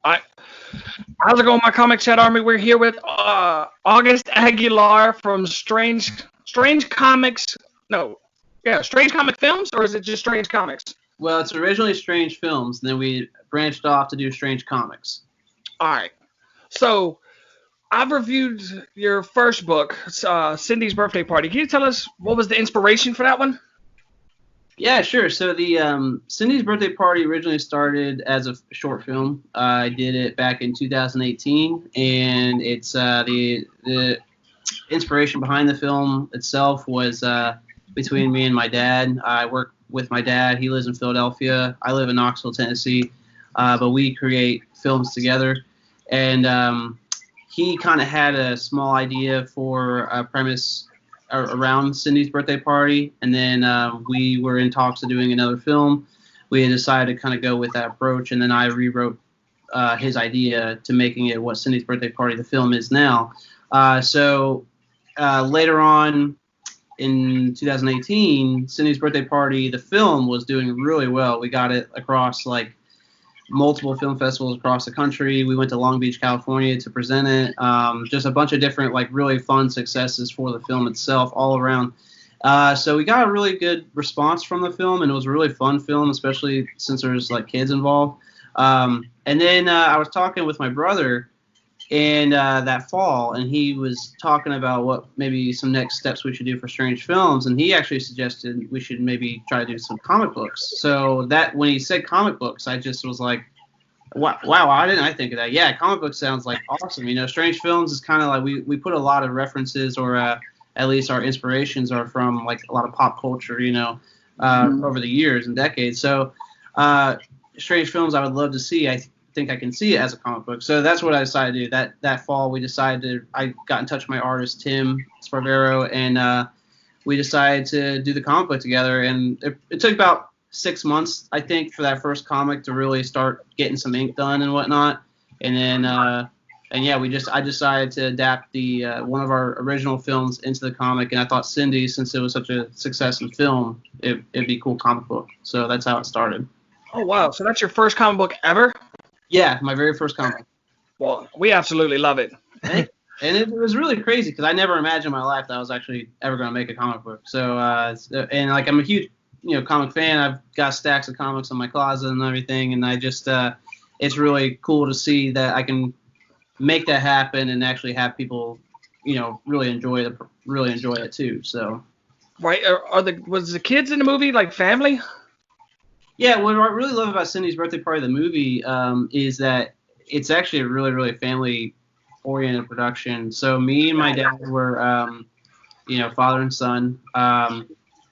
I, how's it going, my comic chat army? We're here with August Aguilar from Strange Comics. No, yeah, Strange Comic Films, or is it just Strange Comics? Well, it's originally Strange Films, and then we branched off to do Strange Comics. All right. So I've reviewed your first book, Cindy's Birthday Party. Can you tell us what was the inspiration for that one? Yeah, sure. So the Cindy's Birthday Party originally started as a short film. I did it back in 2018, and it's the inspiration behind the film itself was between me and my dad. I work with my dad. He lives in Philadelphia. I live in Knoxville, Tennessee, but we create films together. And he kind of had a small idea for a premise around Cindy's Birthday Party, and then we were in talks of doing another film. We had decided to kind of go with that approach, and then I rewrote his idea to making it what Cindy's Birthday Party, the film, is now. So later on in 2018, Cindy's Birthday Party, the film, was doing really well. We got it across like multiple film festivals across the country. We went to Long Beach, California to present it. Just a bunch of different like really fun successes for the film itself all around. So we got a really good response from the film, and it was a really fun film, especially since there's like kids involved. And then I was talking with my brother and that fall, and he was talking about what maybe some next steps we should do for Strange Films, and he actually suggested we should maybe try to do some comic books. So that when he said comic books, I just was like, wow, why didn't I think of that? Yeah, comic book sounds like awesome. You know, Strange Films is kind of like we put a lot of references, or at least our inspirations are from like a lot of pop culture, you know, over the years and decades. So Strange Films I would love to see. I think I can see it as a comic book. So that's what I decided to do. That fall I got in touch with my artist Tim Sparvero, and we decided to do the comic book together. And it took about 6 months, I think, for that first comic to really start getting some ink done and whatnot. And then I decided to adapt the one of our original films into the comic, and I thought Cindy, since it was such a success in film, it'd be a cool comic book. So that's how it started. Oh wow! So that's your first comic book ever? Yeah, my very first comic. Well, we absolutely love it. And it was really crazy because I never imagined in my life that I was actually ever going to make a comic book. So, and like I'm a huge, comic fan. I've got stacks of comics in my closet and everything, and I just, it's really cool to see that I can make that happen and actually have people, really enjoy it too. So. Right? Was the kids in the movie like family? Yeah, what I really love about Cindy's Birthday Party, the movie, is that it's actually a really, really family-oriented production. So me and my dad were, father and son.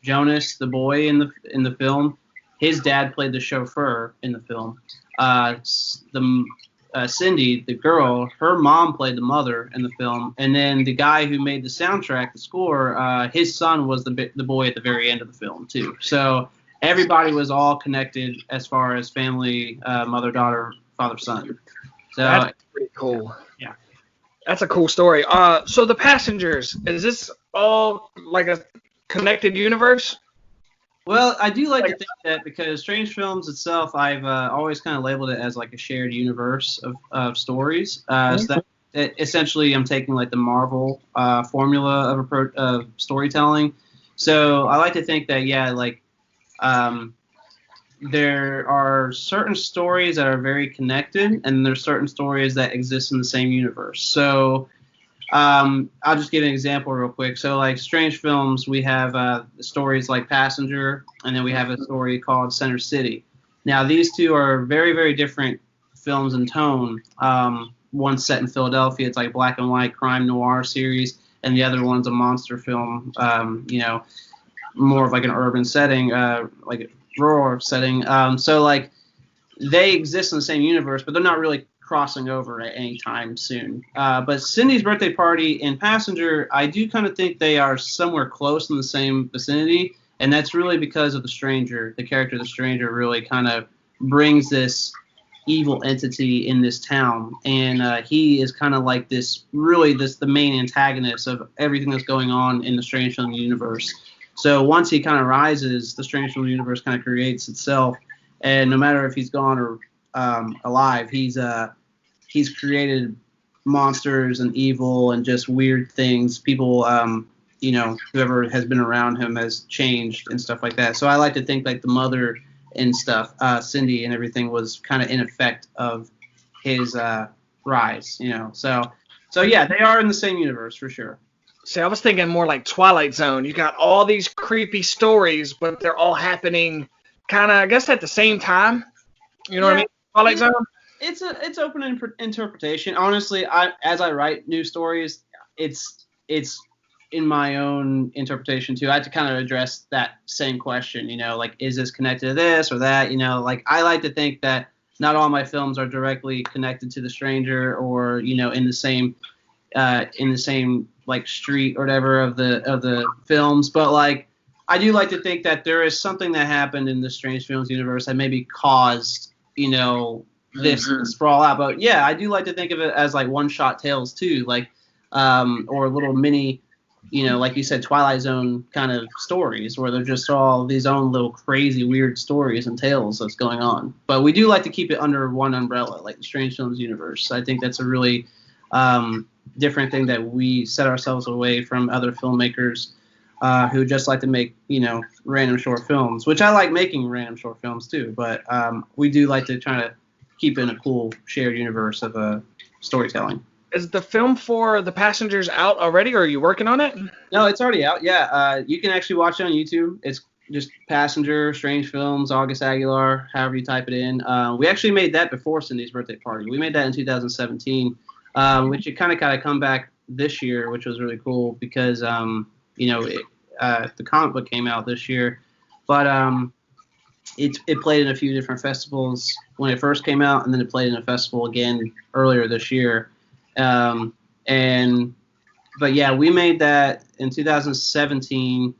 Jonas, the boy in the film, his dad played the chauffeur in the film. Cindy, the girl, her mom played the mother in the film. And then the guy who made the soundtrack, the score, his son was the boy at the very end of the film too. So everybody was all connected as far as family, mother, daughter, father, son. So that's pretty cool. Yeah, that's a cool story. So the Passengers, is this all like a connected universe? Well, I do like to think that because Strange Films itself, I've always kind of labeled it as like a shared universe of stories. So that essentially I'm taking like the Marvel formula of storytelling. So I like to think that, there are certain stories that are very connected, and there's certain stories that exist in the same universe. So I'll just give an example real quick. So like Strange Films, we have stories like Passenger, and then we have a story called Center City. Now these two are very, very different films in tone. One's set in Philadelphia. It's like a black and white crime noir series, and the other one's a monster film, more of like an urban setting, like a rural setting. So like they exist in the same universe, but they're not really crossing over at any time soon. But Cindy's Birthday Party and Passenger, I do kind of think they are somewhere close in the same vicinity, and that's really because of the Stranger. The character of the Stranger really kind of brings this evil entity in this town, and he is kind of like the main antagonist of everything that's going on in the Strange Film universe. So once he kind of rises, the Strange Film universe kind of creates itself, and no matter if he's gone or alive. He's created monsters and evil and just weird things. People, whoever has been around him has changed and stuff like that. So I like to think like the mother and stuff, Cindy and everything was kind of in effect of his rise, So yeah, they are in the same universe for sure. See, I was thinking more like Twilight Zone. You got all these creepy stories, but they're all happening kind of, I guess, at the same time. You know what I mean? Twilight Zone. It's open interpretation. Honestly, as I write new stories, it's in my own interpretation too. I have to kind of address that same question. Like, is this connected to this or that? Like I like to think that not all my films are directly connected to The Stranger or in the same like street or whatever of the films, but like I do like to think that there is something that happened in the Strange Films universe that maybe caused this sprawl out. But yeah, I do like to think of it as like one-shot tales too, like or little mini, like you said, Twilight Zone kind of stories where they're just all these own little crazy weird stories and tales that's going on. But we do like to keep it under one umbrella, like the Strange Films universe. I think that's a really different thing that we set ourselves away from other filmmakers who just like to make, random short films, which I like making random short films too. But we do like to try to keep in a cool shared universe of storytelling. Is the film for The Passengers out already, or are you working on it? No, it's already out. Yeah, you can actually watch it on YouTube. It's just Passenger, Strange Films, August Aguilar, however you type it in. We actually made that before Cindy's birthday party. We made that in 2017, which it kind of come back this year, which was really cool because the comic book came out this year, but it played in a few different festivals when it first came out, and then it played in a festival again earlier this year. But yeah, we made that in 2017,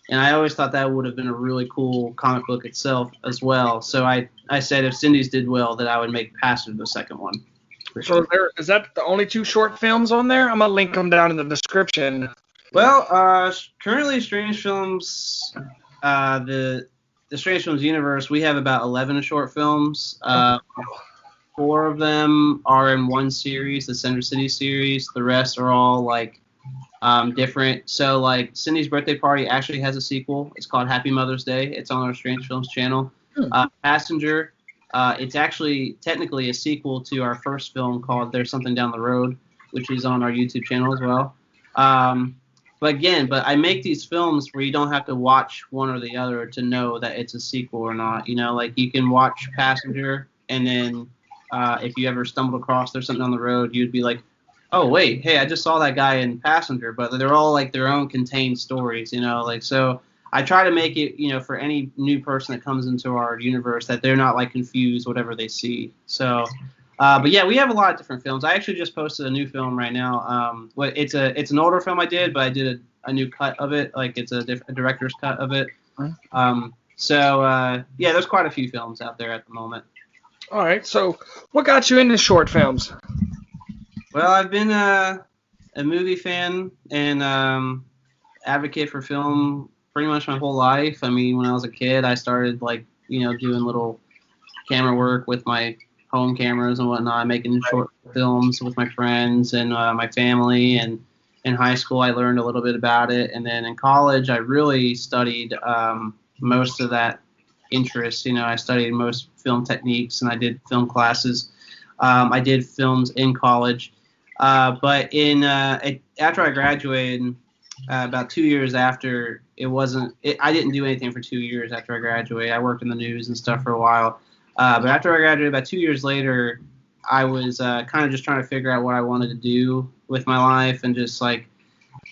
and I always thought that would have been a really cool comic book itself as well. So I said if Cindy's did well, that I would make Passenger the second one. So is that the only 2 short films on there? I'm gonna link them down in the description. Well, currently Strange Films, the Strange Films universe, we have about 11 short films. 4 of them are in one series, the Center City series. The rest are all like different. So like Cindy's Birthday Party actually has a sequel. It's called Happy Mother's Day. It's on our Strange Films channel. Passenger, it's actually technically a sequel to our first film called There's Something Down the Road, which is on our YouTube channel as well. But I make these films where you don't have to watch one or the other to know that it's a sequel or not. Like you can watch Passenger, and then if you ever stumbled across There's Something on the Road, you'd be like, oh wait, hey, I just saw that guy in Passenger. But they're all like their own contained stories, so I try to make it, for any new person that comes into our universe, that they're not like confused whatever they see. So but yeah, we have a lot of different films. I actually just posted a new film right now. It's an older film I did, but I did a new cut of it. Like it's a director's cut of it. Yeah, there's quite a few films out there at the moment. All right. So what got you into short films? Well, I've been a movie fan and advocate for film pretty much my whole life. I mean, when I was a kid, I started doing little camera work with my home cameras and whatnot, making short films with my friends and my family. And in high school, I learned a little bit about it. And then in college, I really studied most of that interest. I studied most film techniques and I did film classes. I did films in college. But after I graduated, about 2 years after, I didn't do anything for 2 years after I graduated. I worked in the news and stuff for a while. But after I graduated, about 2 years later, I was kind of just trying to figure out what I wanted to do with my life and just like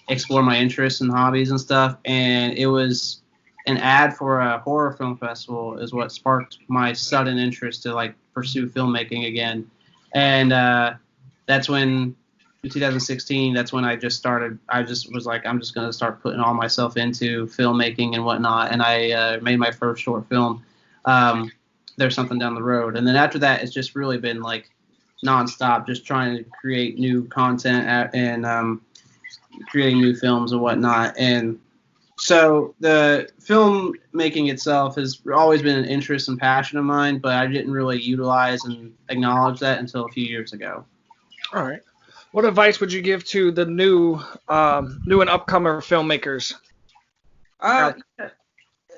explore my interests and hobbies and stuff. And it was an ad for a horror film festival is what sparked my sudden interest to like pursue filmmaking again. And that's when, in 2016, that's when I just started. I just was like, I'm just going to start putting all myself into filmmaking and whatnot. And I made my first short film. There's Something Down the Road. And then after that, it's just really been like nonstop, just trying to create new content and creating new films and whatnot. And So the filmmaking itself has always been an interest and passion of mine, but I didn't really utilize and acknowledge that until a few years ago. All right. What advice would you give to the new and upcomer filmmakers? Uh,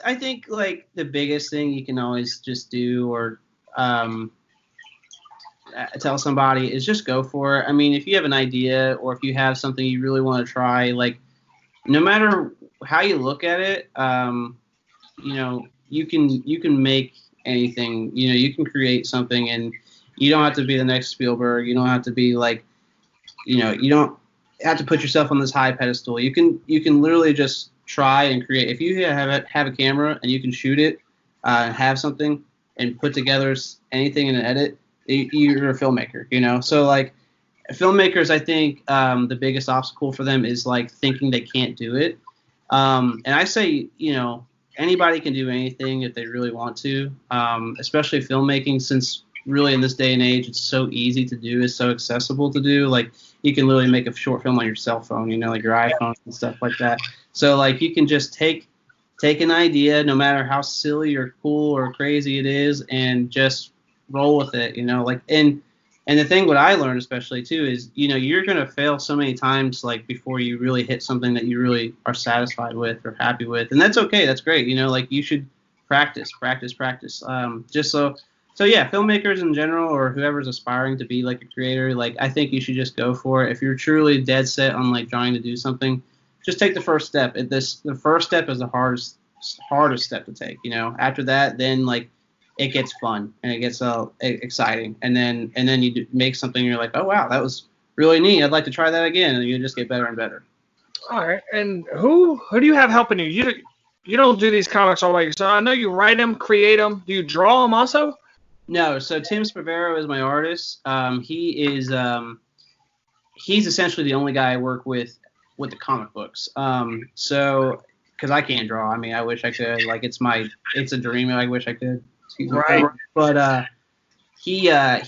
I think like the biggest thing you can always just do or tell somebody is just go for it. I mean, if you have an idea or if you have something you really want to try, like no matter how you look at it, you know, you can make anything. You know, you can create something, and you don't have to be the next Spielberg. You don't have to be like, you know, you don't have to put yourself on this high pedestal. You can literally just try and create. If you have a camera and you can shoot it, have something and put together anything in an edit, you're a filmmaker, you know. So like filmmakers, I think the biggest obstacle for them is like thinking they can't do it. And I say, you know, anybody can do anything if they really want to, especially filmmaking, since really in this day and age it's so easy to do, it's so accessible to do. Like you can literally make a short film on your cell phone, you know, like your iPhone and stuff like that. So like you can just take an idea, no matter how silly or cool or crazy it is, and just roll with it, you know. Like and the thing what I learned especially too is, you know, you're gonna fail so many times like before you really hit something that you really are satisfied with or happy with, and that's okay, that's great, you know. Like you should practice. Just so yeah, filmmakers in general or whoever's aspiring to be like a creator, like I think you should just go for it. If you're truly dead set on like trying to do something, just take the first step. The first step is the hardest step to take, you know. After that, then like it gets fun and it gets exciting, and then you make something and you're like, oh wow, that was really neat, I'd like to try that again, and you just get better and better. All right. And who do you have helping you? You don't do these comics all by yourself. I know you write them, create them. Do you draw them also? No, so Tim Spavero is my artist. He's essentially the only guy I work with the comic books. So because I can't draw, I mean, I wish I could. Like it's a dream. I wish I could. Right. But he's a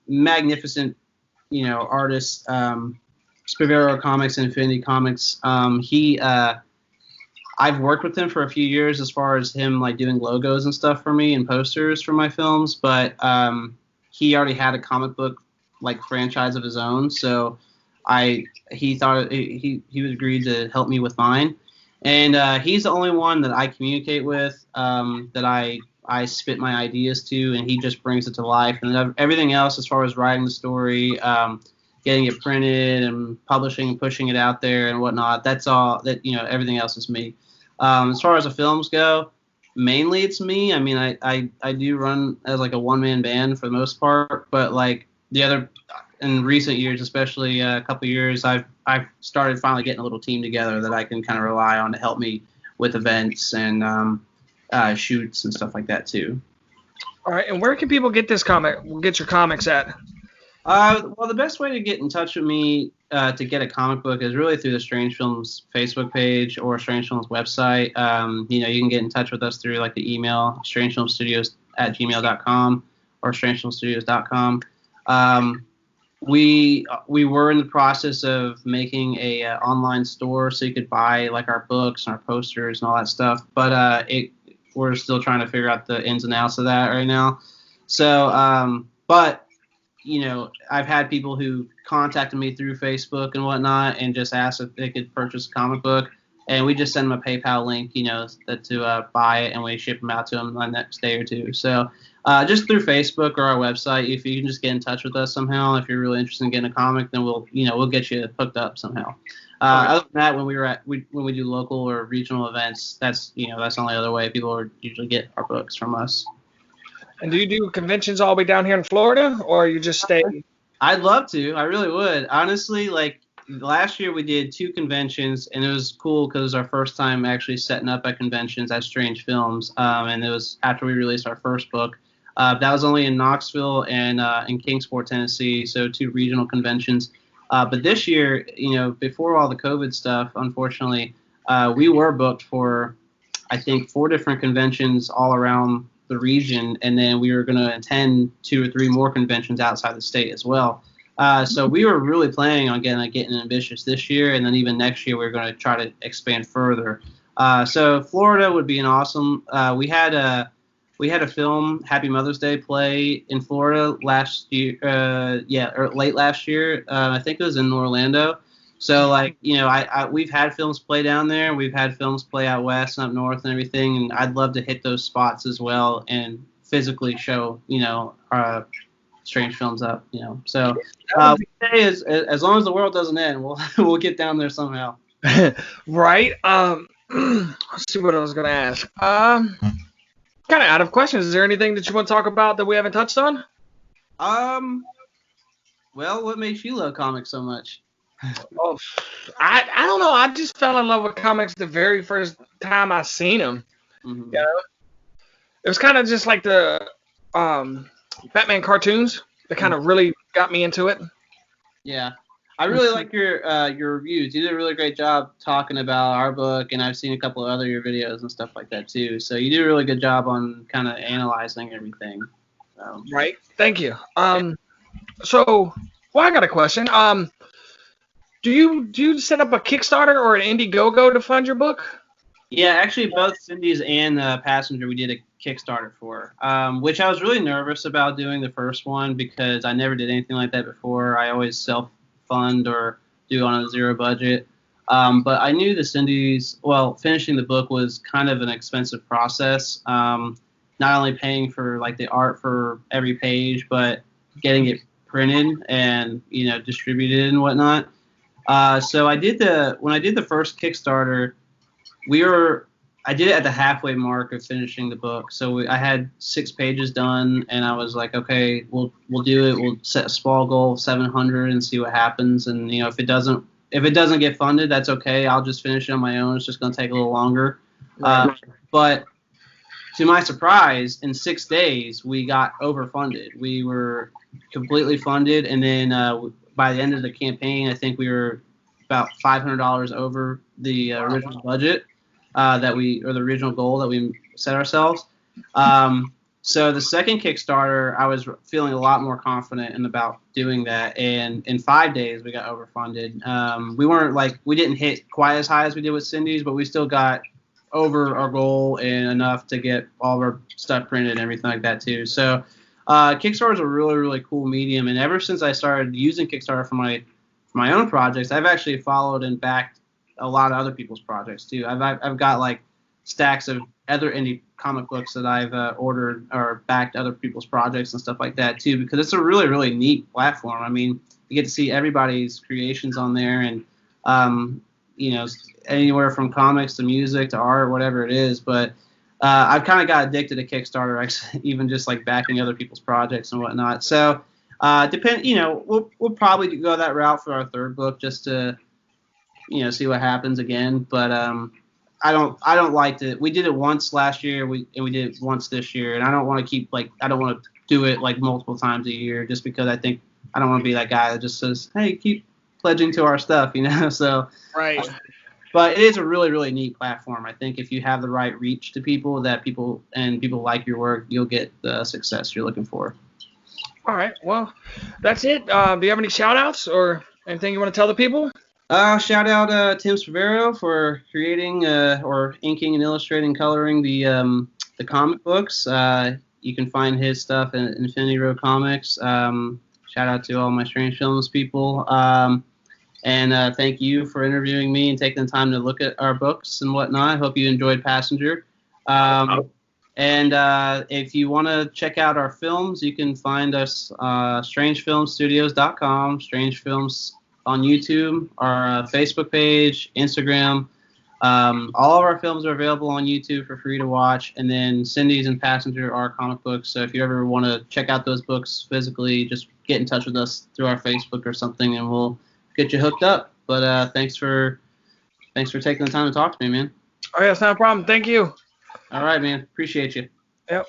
magnificent, you know, artist. Spavero Comics and Infinity Comics. I've worked with him for a few years as far as him like doing logos and stuff for me and posters for my films, but he already had a comic book like franchise of his own, so he thought he would agree to help me with mine, and he's the only one that I communicate with, that I spit my ideas to, and he just brings it to life, and everything else as far as writing the story, getting it printed and publishing and pushing it out there and whatnot, that's all that, you know, everything else is me. As far as the films go, mainly it's me. I mean, I do run as like a one-man band for the most part, but like the other, in recent years, especially a couple of years, I've started finally getting a little team together that I can kind of rely on to help me with events and shoots and stuff like that too. All right. And where can people get your comics at? Well, the best way to get in touch with me to get a comic book is really through the Strange Films Facebook page or Strange Films website. You know, you can get in touch with us through like the email strangefilmstudios@gmail.com or strangefilmstudios.com. We were in the process of making a online store so you could buy like our books and our posters and all that stuff, but we're still trying to figure out the ins and outs of that right now. So, but you know, I've had people who contacted me through Facebook and whatnot and just asked if they could purchase a comic book, and we just send them a PayPal link, you know, to buy it, and we ship them out to them the next day or two. So just through Facebook or our website, if you can just get in touch with us somehow, if you're really interested in getting a comic, then we'll get you hooked up somehow. Other than that, when we do local or regional events, that's the only other way people usually get our books from us. And do you do conventions all the way down here in Florida, or you just stay? I'd love to. I really would. Honestly, like last year we did 2 conventions, and it was cool because it was our first time actually setting up at conventions at Strange Films, and it was after we released our first book. That was only in Knoxville and in Kingsport, Tennessee, so 2 regional conventions. But this year, you know, before all the COVID stuff, unfortunately, we were booked for, I think, 4 different conventions all around the region, and then we were going to attend 2 or 3 more conventions outside the state as well. So we were really planning on getting ambitious this year, and then even next year we're going to try to expand further. So Florida would be an awesome. We had a film, Happy Mother's Day, play in Florida last year. Or late last year. I think it was in Orlando. So like, you know, we've had films play down there. We've had films play out west and up north and everything. And I'd love to hit those spots as well and physically show, you know, strange films up, you know. So as long as the world doesn't end, we'll get down there somehow. Right. Let's see what I was gonna ask. Kind of out of questions. Is there anything that you want to talk about that we haven't touched on? Well, what makes you love comics so much? Oh, I don't know. I just fell in love with comics the very first time I seen them. Mm-hmm. You know? It was kind of just like the Batman cartoons that kind of really got me into it. Yeah. I really like your reviews. You did a really great job talking about our book, and I've seen a couple of other your videos and stuff like that too. So you do a really good job on kind of analyzing everything. Right. Thank you. So, well, I got a question. Do you set up a Kickstarter or an Indiegogo to fund your book? Yeah, actually, both Cindy's and Passenger we did a Kickstarter for, which I was really nervous about doing the first one because I never did anything like that before. I always self-fund or do on a zero budget. But I knew the Cindy's, well, finishing the book was kind of an expensive process. Not only paying for like the art for every page, but getting it printed and, you know, distributed and whatnot. So when I did the first Kickstarter, I did it at the halfway mark of finishing the book. So I had 6 pages done, and I was like, okay, we'll do it. We'll set a small goal of 700 and see what happens. And you know, if it doesn't get funded, that's okay. I'll just finish it on my own. It's just going to take a little longer. Right. But to my surprise, in 6 days, we got overfunded. We were completely funded, and then by the end of the campaign, I think we were about $500 over the original budget or the original goal that we set ourselves. So the second Kickstarter, I was feeling a lot more confident about doing that, and in 5 days we got overfunded. We didn't hit quite as high as we did with Cindy's, but we still got over our goal and enough to get all of our stuff printed and everything like that too. So Kickstarter is a really, really cool medium, and ever since I started using Kickstarter for my own projects, I've actually followed and backed a lot of other people's projects too. I've got like stacks of other indie comic books that I've ordered or backed other people's projects and stuff like that too, because it's a really, really neat platform. I mean, you get to see everybody's creations on there, and you know, anywhere from comics to music to art, whatever it is. But I've kind of got addicted to Kickstarter, actually, even just like backing other people's projects and whatnot. So you know, we'll probably go that route for our third book, just to, you know, see what happens again. But I don't like to. We did it once last year, we did it once this year, and I don't want to I don't want to do it like multiple times a year, just because I don't want to be that guy that just says, hey, keep pledging to our stuff, you know. So right. But it is a really, really neat platform. I think if you have the right reach to people people like your work, you'll get the success you're looking for. All right. Well, that's it. Do you have any shout outs or anything you want to tell the people? Shout out Tim Sparrow for creating or inking and illustrating, coloring the comic books. You can find his stuff in Infinity Road Comics. Shout out to all my Strange Films people. And thank you for interviewing me and taking the time to look at our books and whatnot. I hope you enjoyed Passenger. And if you want to check out our films, you can find us strangefilmstudios.com, Strange Films on YouTube, our Facebook page, Instagram. All of our films are available on YouTube for free to watch. And then Cindy's and Passenger are comic books. So if you ever want to check out those books physically, just get in touch with us through our Facebook or something, and we'll get you hooked up. But thanks for taking the time to talk to me, man. Oh, yeah, it's not a problem. Thank you. All right, man. Appreciate you. Yep.